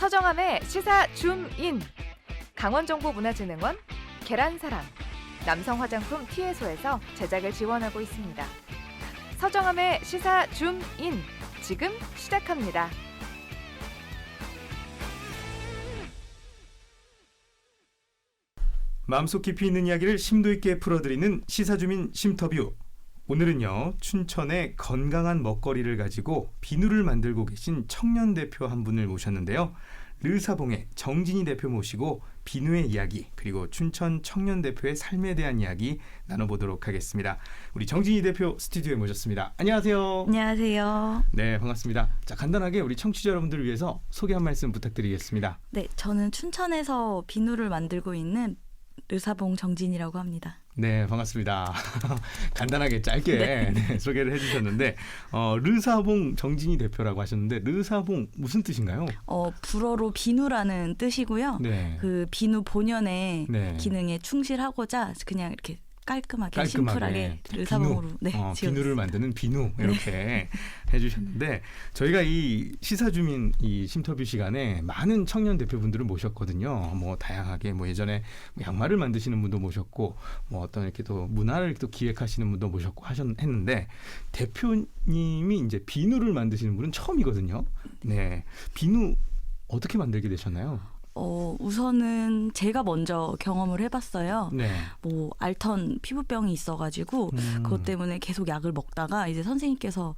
서정함의 시사 줌인, 강원정보문화진흥원, 계란사랑, 남성 화장품 티에소에서 제작을 지원하고 있습니다. 서정함의 시사 줌인, 지금 시작합니다. 마음속 깊이 있는 이야기를 심도 있게 풀어드리는 시사주민 심터뷰. 오늘은요, 춘천의 건강한 먹거리를 가지고 비누를 만들고 계신 청년 대표 한 분을 모셨는데요. 르사봉의 정진희 대표 모시고 비누의 이야기, 그리고 춘천 청년 대표의 삶에 대한 이야기 나눠보도록 하겠습니다. 우리 정진희 대표 스튜디오에 모셨습니다. 안녕하세요. 안녕하세요. 네, 반갑습니다. 자, 간단하게 우리 청취자 여러분들을 위해서 소개 한 말씀 부탁드리겠습니다. 네, 저는 춘천에서 비누를 만들고 있는 르사봉 정진이라고 합니다. 네, 반갑습니다. 간단하게 짧게 네, 소개를 해주셨는데 르사봉 정진희 대표라고 하셨는데 르사봉 무슨 뜻인가요? 불어로 비누라는 뜻이고요. 네. 그 비누 본연의 네. 기능에 충실하고자 그냥 이렇게 깔끔하게 심플하게 르사봉으로 비누를 만드는 비누 이렇게 해주셨는데, 저희가 이 시사주민 이 심터뷰 시간에 많은 청년 대표분들을 모셨거든요. 뭐 다양하게 뭐 예전에 양말을 만드시는 분도 모셨고, 뭐 어떤 이렇게 또 문화를 또 기획하시는 분도 모셨고 했는데, 대표님이 이제 비누를 만드시는 분은 처음이거든요. 네, 비누 어떻게 만들게 되셨나요? 우선은 제가 먼저 경험을 해봤어요. 네. 뭐 앓던 피부병이 있어가지고 그것 때문에 계속 약을 먹다가 이제 선생님께서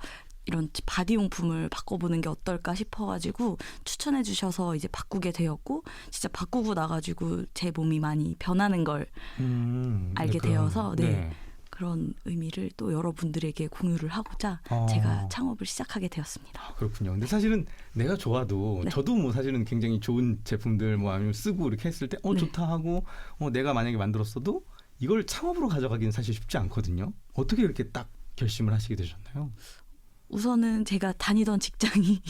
이런 바디용품을 바꿔보는 게 어떨까 싶어가지고 추천해 주셔서 이제 바꾸게 되었고, 진짜 바꾸고 나가지고 제 몸이 많이 변하는 걸 알게 되어서 그런 의미를 또 여러분들에게 공유를 하고자 제가 창업을 시작하게 되었습니다. 그렇군요. 근데 사실은 내가 좋아도 저도 뭐 사실은 굉장히 좋은 제품들 뭐 아니면 쓰고 이렇게 했을 때 좋다 하고 내가 만약에 만들었어도 이걸 창업으로 가져가기는 사실 쉽지 않거든요. 어떻게 이렇게 딱 결심을 하시게 되셨나요? 우선은 제가 다니던 직장이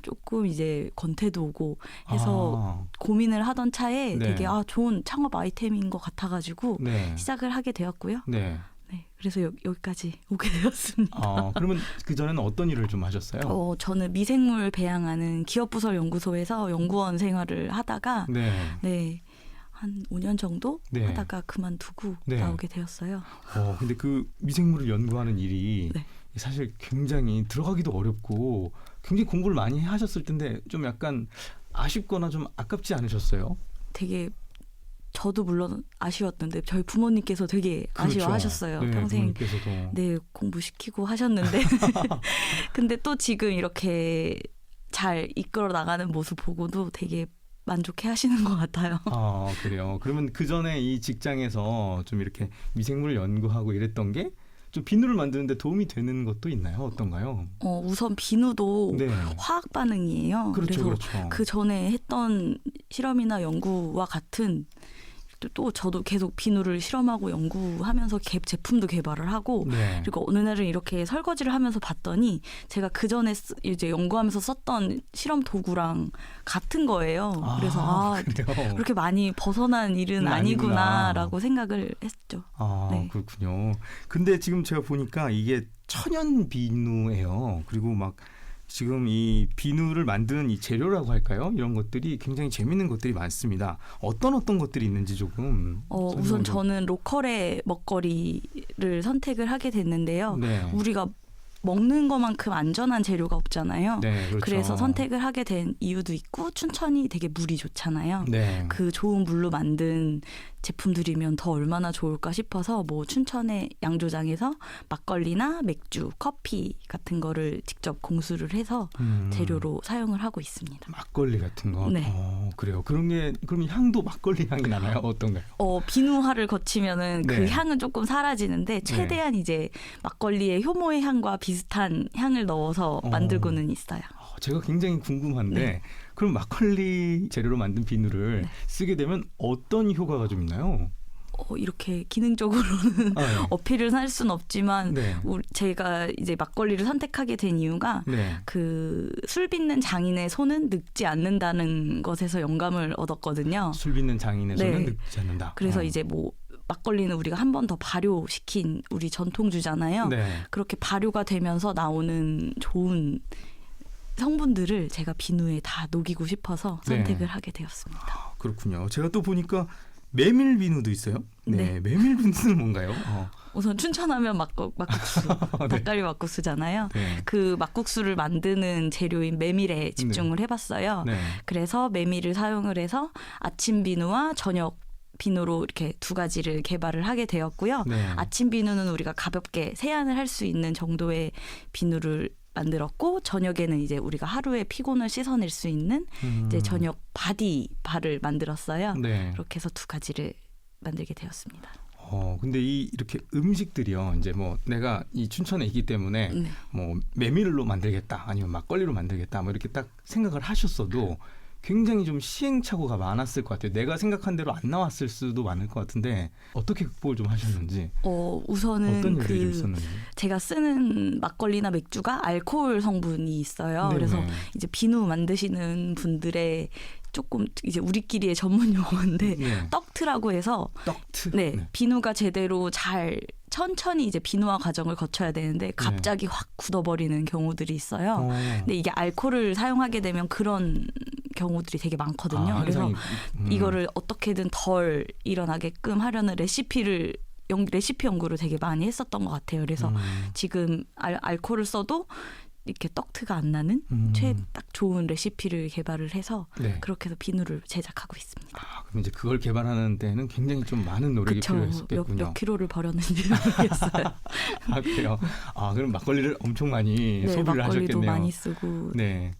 조금 이제 권태도 오고 해서 고민을 하던 차에 되게 좋은 창업 아이템인 것 같아가지고 시작을 하게 되었고요. 네, 그래서 여기까지 오게 되었습니다. 그러면 그전에는 어떤 일을 좀 하셨어요? 저는 미생물 배양하는 기업부설 연구소에서 연구원 생활을 하다가 한 5년 정도 하다가 그만두고 나오게 되었어요. 근데 그 미생물을 연구하는 일이 사실 굉장히 들어가기도 어렵고 굉장히 공부를 많이 하셨을 텐데 좀 약간 아쉽거나 좀 아깝지 않으셨어요? 되게 저도 물론 아쉬웠는데 저희 부모님께서 되게 아쉬워하셨어요. 평생 공부시키고 하셨는데 근데 또 지금 이렇게 잘 이끌어 나가는 모습 보고도 되게 만족해 하시는 것 같아요. 그래요. 그러면 그 전에 이 직장에서 좀 이렇게 미생물을 연구하고 이랬던 게 좀 비누를 만드는데 도움이 되는 것도 있나요? 어떤가요? 우선 비누도 화학 반응이에요. 그래서 그 전에 했던 실험이나 연구와 같은, 또 저도 계속 비누를 실험하고 연구하면서 제품도 개발을 하고 그리고 어느 날은 이렇게 설거지를 하면서 봤더니 제가 그 전에 이제 연구하면서 썼던 실험 도구랑 같은 거예요. 그래서 그렇게 많이 벗어난 일은 아니구나라고 생각을 했죠. 그렇군요. 근데 지금 제가 보니까 이게 천연 비누예요. 그리고 막 지금 이 비누를 만드는 이 재료라고 할까요? 이런 것들이 굉장히 재밌는 것들이 많습니다. 어떤 것들이 있는지 조금. 우선 저는 로컬의 먹거리를 선택을 하게 됐는데요. 우리가 먹는 것만큼 안전한 재료가 없잖아요. 그래서 선택을 하게 된 이유도 있고, 춘천이 되게 물이 좋잖아요. 그 좋은 물로 만든 제품들이면 더 얼마나 좋을까 싶어서 뭐 춘천의 양조장에서 막걸리나 맥주, 커피 같은 거를 직접 공수를 해서 재료로 사용을 하고 있습니다. 막걸리 같은 거? 그래요. 그러면 향도 막걸리 향이 나나요? 어떤가요? 비누화를 거치면은 그 향은 조금 사라지는데 최대한 이제 막걸리의 효모의 향과 비슷한 향을 넣어서 만들고는 있어요. 제가 굉장히 궁금한데 그럼 막걸리 재료로 만든 비누를 쓰게 되면 어떤 효과가 좀 있나요? 이렇게 기능적으로는 어필을 할 수는 없지만 제가 이제 막걸리를 선택하게 된 이유가 그 술 빚는 장인의 손은 늙지 않는다는 것에서 영감을 얻었거든요. 술 빚는 장인의 손은 늙지 않는다. 그래서 이제 뭐 막걸리는 우리가 한 번 더 발효시킨 우리 전통주잖아요. 그렇게 발효가 되면서 나오는 좋은 성분들을 제가 비누에 다 녹이고 싶어서 선택을 하게 되었습니다. 아, 그렇군요. 제가 또 보니까 메밀 비누도 있어요. 네. 메밀 비누는 뭔가요? 우선 춘천하면 막국수, 닭갈비 막국수잖아요. 네. 그 막국수를 만드는 재료인 메밀에 집중을 해봤어요. 네. 그래서 메밀을 사용을 해서 아침 비누와 저녁 비누로 이렇게 두 가지를 개발을 하게 되었고요. 네. 아침 비누는 우리가 가볍게 세안을 할 수 있는 정도의 비누를 만들었고, 저녁에는 이제 우리가 하루에 피곤을 씻어낼 수 있는 이제 저녁 바를 만들었어요. 네. 그렇게 해서 두 가지를 만들게 되었습니다. 근데 이렇게 음식들이요. 이제 뭐 내가 이 춘천에 있기 때문에 네. 뭐 메밀로 만들겠다, 아니면 막걸리로 만들겠다, 뭐 이렇게 딱 생각을 하셨어도 굉장히 좀 시행착오가 많았을 것 같아요. 내가 생각한 대로 안 나왔을 수도 많을 것 같은데 어떻게 극복을 좀 하셨는지. 우선은 어떤 일들이 좀 있었는지. 제가 쓰는 막걸리나 맥주가 알코올 성분이 있어요. 네네. 그래서 이제 비누 만드시는 분들의 조금 이제 우리끼리의 전문 용어인데 네. 떡트라고 해서 떡트. 네, 비누가 제대로 잘 천천히 이제 비누화 과정을 거쳐야 되는데 갑자기 확 굳어버리는 경우들이 있어요. 근데 이게 알코올을 사용하게 되면 그런 경우들이 되게 많거든요. 그래서 이거를 어떻게든 덜 일어나게끔 하려는 레시피 연구를 되게 많이 했었던 것 같아요. 그래서 지금 알코올을 써도 이렇게 떡트가 안 나는 딱 좋은 레시피를 개발을 해서 그렇게 해서 비누를 제작하고 있습니다. 그럼 이제 그걸 개발하는 데는 굉장히 좀 많은 노력이 필요했었겠군요. 몇 킬로를 버렸는지 모르겠어요. 그래요? 그럼 막걸리를 엄청 많이 소비를 하셨겠네요. 막걸리도 많이 쓰고. 네.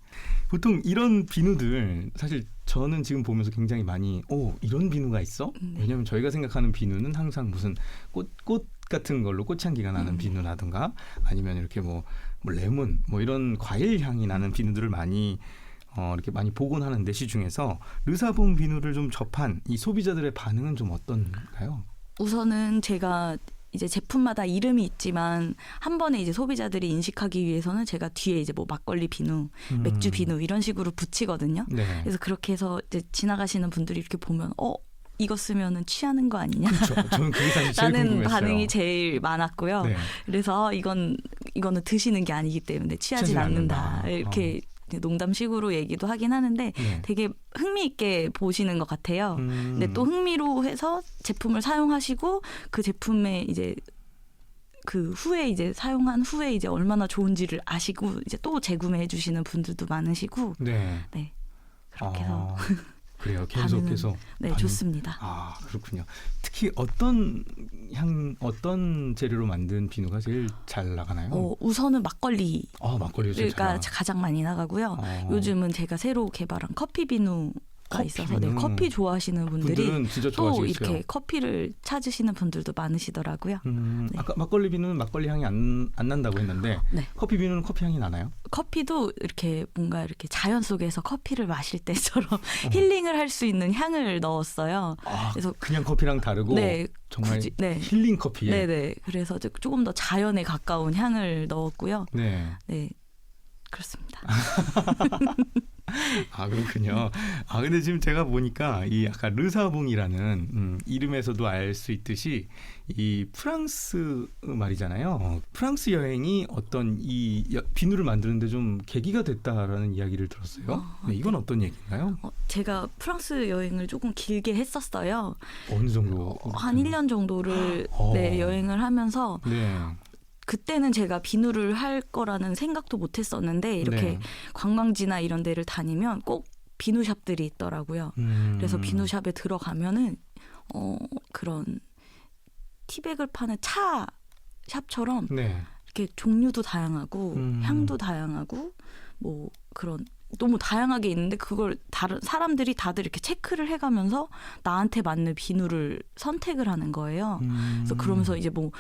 보통 이런 비누들 사실 저는 지금 보면서 굉장히 많이 이런 비누가 있어? 왜냐하면 저희가 생각하는 비누는 항상 무슨 꽃 같은 걸로 꽃향기가 나는 비누라든가 아니면 이렇게 뭐 레몬 이런 과일 향이 나는 비누들을 많이 이렇게 많이 보곤 하는데, 시중에서 르사봉 비누를 좀 접한 이 소비자들의 반응은 좀 어떤가요? 우선은 제가 이제 제품마다 이름이 있지만 한 번에 이제 소비자들이 인식하기 위해서는 제가 뒤에 이제 뭐 막걸리 비누, 맥주 비누 이런 식으로 붙이거든요. 네. 그래서 그렇게 해서 이제 지나가시는 분들이 이렇게 보면 이거 쓰면은 취하는 거 아니냐? 그렇죠. 저는 그게 사실 제일 라는 궁금했어요. 반응이 제일 많았고요. 네. 그래서 이거는 드시는 게 아니기 때문에 취하지 않는다. 이렇게 농담식으로 얘기도 하긴 하는데 되게 흥미있게 보시는 것 같아요. 근데 또 흥미로 해서 제품을 사용하시고 그 제품에 이제 그 후에 이제 사용한 후에 이제 얼마나 좋은지를 아시고 이제 또 재구매해 주시는 분들도 많으시고 네. 그렇게 해서 그래요. 계속해서. 네, 좋습니다. 그렇군요. 특히 어떤 재료로 만든 비누가 제일 잘 나가나요? 우선은 막걸리. 막걸리가 제일 잘 나가요. 가장 많이 나가고요. 요즘은 제가 새로 개발한 커피 비누가 있어서 커피 좋아하시는 분들이 진짜 또 이렇게 커피를 찾으시는 분들도 많으시더라고요. 아까 막걸리 비누는 막걸리 향이 안 난다고 했는데 커피 비누는 커피 향이 나나요? 커피도 이렇게 뭔가 이렇게 자연 속에서 커피를 마실 때처럼 힐링을 할 수 있는 향을 넣었어요. 그래서 그냥 커피랑 다르고 정말 힐링 커피에. 네네. 그래서 조금 더 자연에 가까운 향을 넣었고요. 네, 그렇습니다. 그렇군요. 근데 지금 제가 보니까 이 아까 르사봉이라는 이름에서도 알 수 있듯이 이 프랑스 말이잖아요. 프랑스 여행이 어떤 이 비누를 만드는데 좀 계기가 됐다라는 이야기를 들었어요. 이건 어떤 얘기인가요? 제가 프랑스 여행을 조금 길게 했었어요. 어느 정도? 한 1년 정도를 여행을 하면서 그때는 제가 비누를 할 거라는 생각도 못 했었는데 이렇게 관광지나 이런 데를 다니면 꼭 비누샵들이 있더라고요. 그래서 비누샵에 들어가면은 그런 티백을 파는 차 샵처럼 이렇게 종류도 다양하고 향도 다양하고 뭐 그런 너무 다양하게 있는데 그걸 다른 사람들이 다들 이렇게 체크를 해가면서 나한테 맞는 비누를 선택을 하는 거예요. 그래서 그러면서 이제 뭐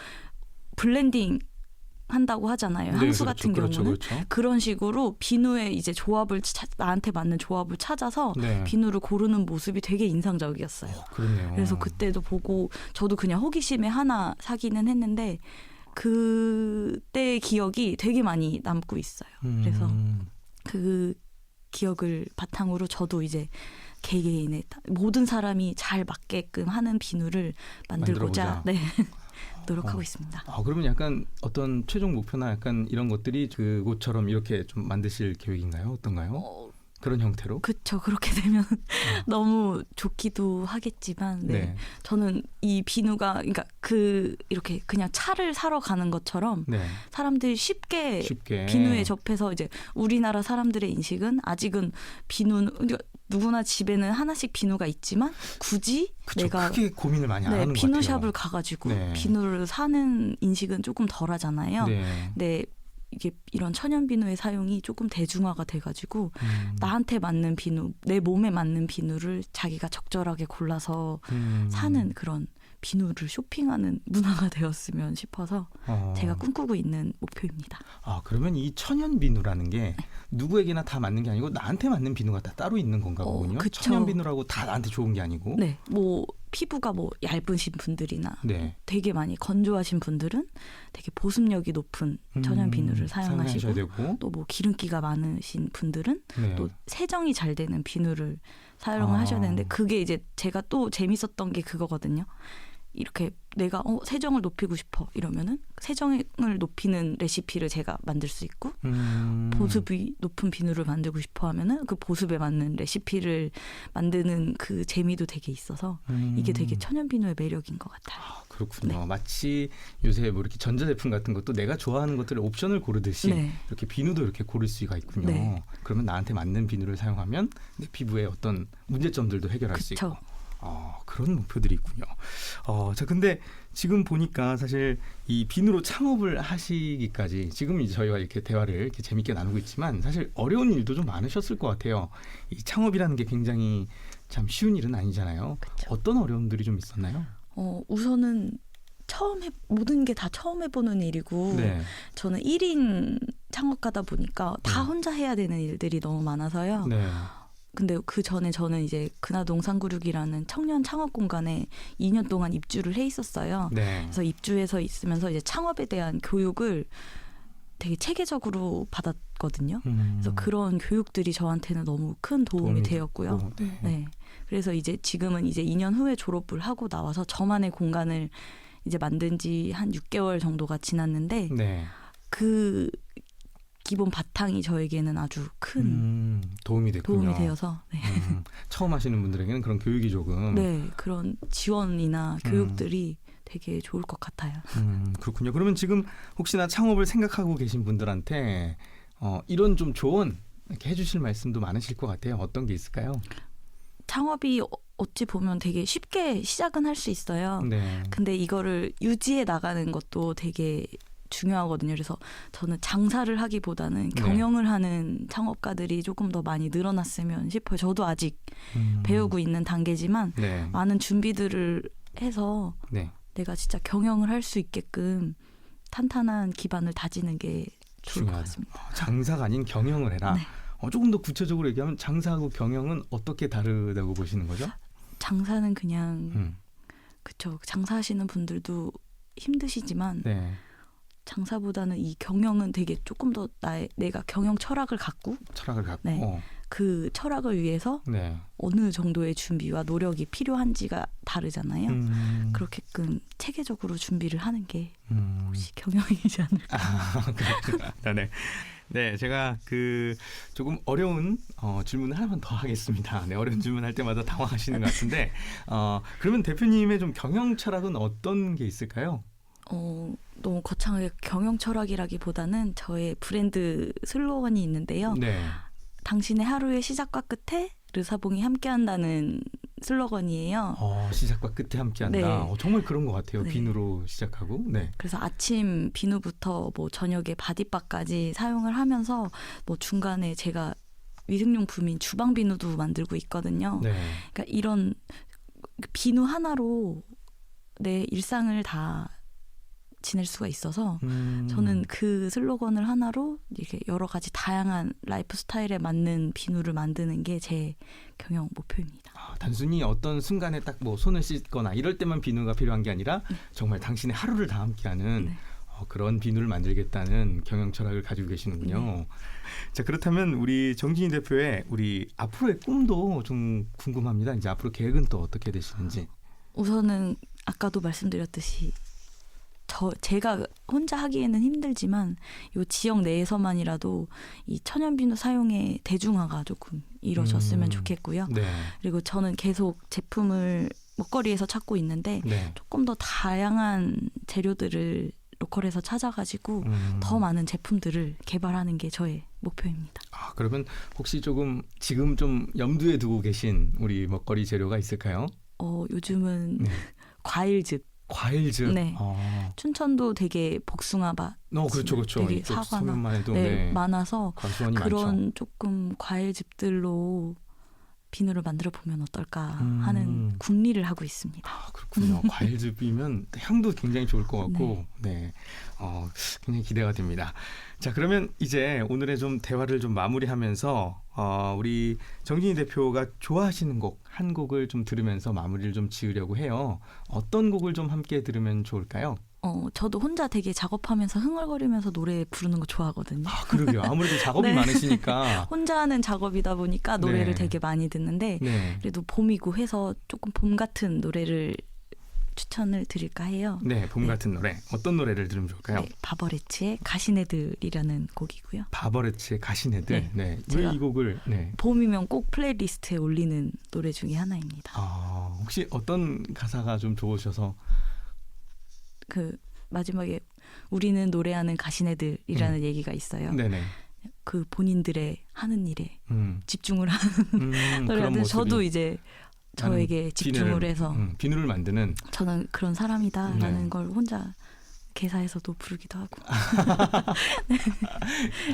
블렌딩 한다고 하잖아요. 향수 같은 경우는 그런 식으로 비누의 이제 조합을 나한테 맞는 조합을 찾아서 비누를 고르는 모습이 되게 인상적이었어요. 그렇네요. 그래서 그때도 보고 저도 그냥 호기심에 하나 사기는 했는데 그때의 기억이 되게 많이 남고 있어요. 그래서 그 기억을 바탕으로 저도 이제 개개인의 모든 사람이 잘 맞게끔 하는 비누를 만들고자 노력하고 있습니다. 그러면 약간 어떤 최종 목표나 약간 이런 것들이 그곳처럼 이렇게 좀 만드실 계획인가요? 어떤가요? 그런 형태로? 그렇죠. 그렇게 되면 너무 좋기도 하겠지만, 네. 저는 이 비누가 그러니까 이렇게 그냥 차를 사러 가는 것처럼 사람들이 쉽게 비누에 접해서 이제 우리나라 사람들의 인식은 아직은 비누는 그러니까 누구나 집에는 하나씩 비누가 있지만 굳이 내가 크게 고민을 많이 안 하는 것 같아요. 비누샵을 가가지고 비누를 사는 인식은 조금 덜하잖아요. 네. 이게 이런 천연 비누의 사용이 조금 대중화가 돼가지고 나한테 맞는 비누, 내 몸에 맞는 비누를 자기가 적절하게 골라서 사는 그런 비누를 쇼핑하는 문화가 되었으면 싶어서 제가 꿈꾸고 있는 목표입니다. 그러면 이 천연 비누라는 게 누구에게나 다 맞는 게 아니고 나한테 맞는 비누가 다 따로 있는 건가 보군요. 그쵸. 천연 비누라고 다 나한테 좋은 게 아니고. 네, 피부가 얇으신 분들이나 되게 많이 건조하신 분들은 되게 보습력이 높은 천연 비누를 사용하시고 되고. 또 기름기가 많으신 분들은 또 세정이 잘 되는 비누를 사용을 하셔야 되는데 그게 이제 제가 또 재밌었던 게 그거거든요. 이렇게 내가 세정을 높이고 싶어 이러면은 세정을 높이는 레시피를 제가 만들 수 있고 보습이 높은 비누를 만들고 싶어 하면은 그 보습에 맞는 레시피를 만드는 그 재미도 되게 있어서 이게 되게 천연 비누의 매력인 것 같아요. 그렇군요. 마치 요새 이렇게 전자제품 같은 것도 내가 좋아하는 것들을 옵션을 고르듯이 이렇게 비누도 이렇게 고를 수가 있군요. 그러면 나한테 맞는 비누를 사용하면 내 피부에 어떤 문제점들도 해결할 수 있고. 그런 목표들이 있군요. 자, 근데 지금 보니까 사실 이 비누로 창업을 하시기까지 지금 이제 저희가 이렇게 대화를 이렇게 재밌게 나누고 있지만 사실 어려운 일도 좀 많으셨을 것 같아요. 이 창업이라는 게 굉장히 참 쉬운 일은 아니잖아요. 그쵸. 어떤 어려움들이 좀 있었나요? 우선은 모든 게 다 처음 해보는 일이고 저는 1인 창업가다 보니까 다 혼자 해야 되는 일들이 너무 많아서요. 근데 그 전에 저는 이제 근하동상구륙이라는 청년 창업 공간에 2년 동안 입주를 해 있었어요. 그래서 입주해서 있으면서 이제 창업에 대한 교육을 되게 체계적으로 받았거든요. 그래서 그런 교육들이 저한테는 너무 큰 도움이 되었고요. 그래서 지금은 2년 후에 졸업을 하고 나와서 저만의 공간을 이제 만든 지 한 6개월 정도가 지났는데 그 기본 바탕이 저에게는 아주 큰 도움이 됐군요. 도움이 되어서 처음 하시는 분들에게는 그런 교육이 조금 그런 지원이나 교육들이 되게 좋을 것 같아요. 그렇군요. 그러면 지금 혹시나 창업을 생각하고 계신 분들한테 이런 좀 조언 이렇게 해주실 말씀도 많으실 것 같아요. 어떤 게 있을까요? 창업이 어찌 보면 되게 쉽게 시작은 할 수 있어요. 근데 이거를 유지해 나가는 것도 되게 중요하거든요. 그래서 저는 장사를 하기보다는 경영을 하는 창업가들이 조금 더 많이 늘어났으면 싶어요. 저도 아직 배우고 있는 단계지만 많은 준비들을 해서 내가 진짜 경영을 할 수 있게끔 탄탄한 기반을 다지는 게 좋을 것 같습니다. 장사가 아닌 경영을 해라. 조금 더 구체적으로 얘기하면 장사하고 경영은 어떻게 다르다고 보시는 거죠? 장사는 그냥 그쵸. 장사하시는 분들도 힘드시지만 장사보다는 이 경영은 되게 조금 더 내가 경영 철학을 갖고 그 철학을 위해서 어느 정도의 준비와 노력이 필요한지가 다르잖아요. 그렇게끔 체계적으로 준비를 하는 게 혹시 경영이지 않을까. 네, 제가 조금 어려운 질문을 하나만 더 하겠습니다. 어려운 질문 할 때마다 당황하시는 것 같은데 그러면 대표님의 좀 경영 철학은 어떤 게 있을까요? 너무 거창하게 경영 철학이라기보다는 저의 브랜드 슬로건이 있는데요. 당신의 하루의 시작과 끝에 르사봉이 함께한다는 슬로건이에요. 시작과 끝에 함께한다. 정말 그런 것 같아요. 비누로 시작하고. 그래서 아침 비누부터 저녁에 바디바까지 사용을 하면서 중간에 제가 위생용품인 주방 비누도 만들고 있거든요. 그러니까 이런 비누 하나로 내 일상을 다 지낼 수가 있어서 저는 그 슬로건을 하나로 이렇게 여러 가지 다양한 라이프 스타일에 맞는 비누를 만드는 게 제 경영 목표입니다. 단순히 어떤 순간에 딱 손을 씻거나 이럴 때만 비누가 필요한 게 아니라 정말 당신의 하루를 다 함께하는 그런 비누를 만들겠다는 경영 철학을 가지고 계시는군요. 자, 그렇다면 우리 정진희 대표의 우리 앞으로의 꿈도 좀 궁금합니다. 이제 앞으로 계획은 또 어떻게 되시는지. 우선은 아까도 말씀드렸듯이 제가 혼자 하기에는 힘들지만 요 지역 내에서만이라도 이 천연 비누 사용의 대중화가 조금 이루어졌으면 좋겠고요. 네. 그리고 저는 계속 제품을 먹거리에서 찾고 있는데 네. 조금 더 다양한 재료들을 로컬에서 찾아가지고 더 많은 제품들을 개발하는 게 저의 목표입니다. 그러면 혹시 지금 좀 염두에 두고 계신 우리 먹거리 재료가 있을까요? 요즘은 네. 과일즙. 과일즙. 네. 춘천도 되게 복숭아밭. 그렇죠. 되게 사과나 해도 많아서 그런 많죠. 조금 과일즙들로 비누를 만들어 보면 어떨까 하는 궁리를 하고 있습니다. 그렇군요. 과일즙이면 향도 굉장히 좋을 것 같고, 네, 굉장히 기대가 됩니다. 자, 그러면 이제 오늘의 좀 대화를 좀 마무리하면서 우리 정진희 대표가 좋아하시는 곡 한 곡을 좀 들으면서 마무리를 좀 지으려고 해요. 어떤 곡을 좀 함께 들으면 좋을까요? 저도 혼자 되게 작업하면서 흥얼거리면서 노래 부르는 거 좋아하거든요. 그러게요. 아무래도 작업이 많으시니까. 혼자 하는 작업이다 보니까 노래를 되게 많이 듣는데 그래도 봄이고 해서 조금 봄 같은 노래를 추천을 드릴까 해요. 네, 봄 같은 노래. 어떤 노래를 들으면 좋을까요? 바버레츠의 가시네들이라는 곡이고요. 바버레츠의 가시네들. 네. 왜 이 곡을? 네. 봄이면 꼭 플레이리스트에 올리는 노래 중에 하나입니다. 혹시 어떤 가사가 좀 좋으셔서? 그 마지막에 우리는 노래하는 가시네들이라는 얘기가 있어요. 네네. 그 본인들의 하는 일에 집중을 하는 노래인데 저도 이제 저에게 집중을 해서 비누를 만드는 저는 그런 사람이다라는 걸 혼자 개사에서도 부르기도 하고.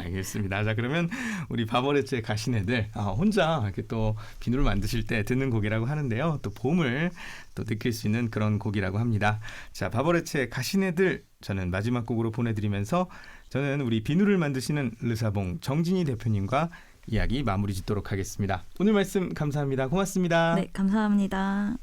알겠습니다. 자, 그러면 우리 바버레츠의 가시네들 혼자 이렇게 또 비누를 만드실 때 듣는 곡이라고 하는데요. 또 봄을 또 느낄 수 있는 그런 곡이라고 합니다. 자, 바버레츠의 가시네들 저는 마지막 곡으로 보내드리면서 저는 우리 비누를 만드시는 르사봉 정진희 대표님과 이야기 마무리 짓도록 하겠습니다. 오늘 말씀 감사합니다. 고맙습니다. 네, 감사합니다.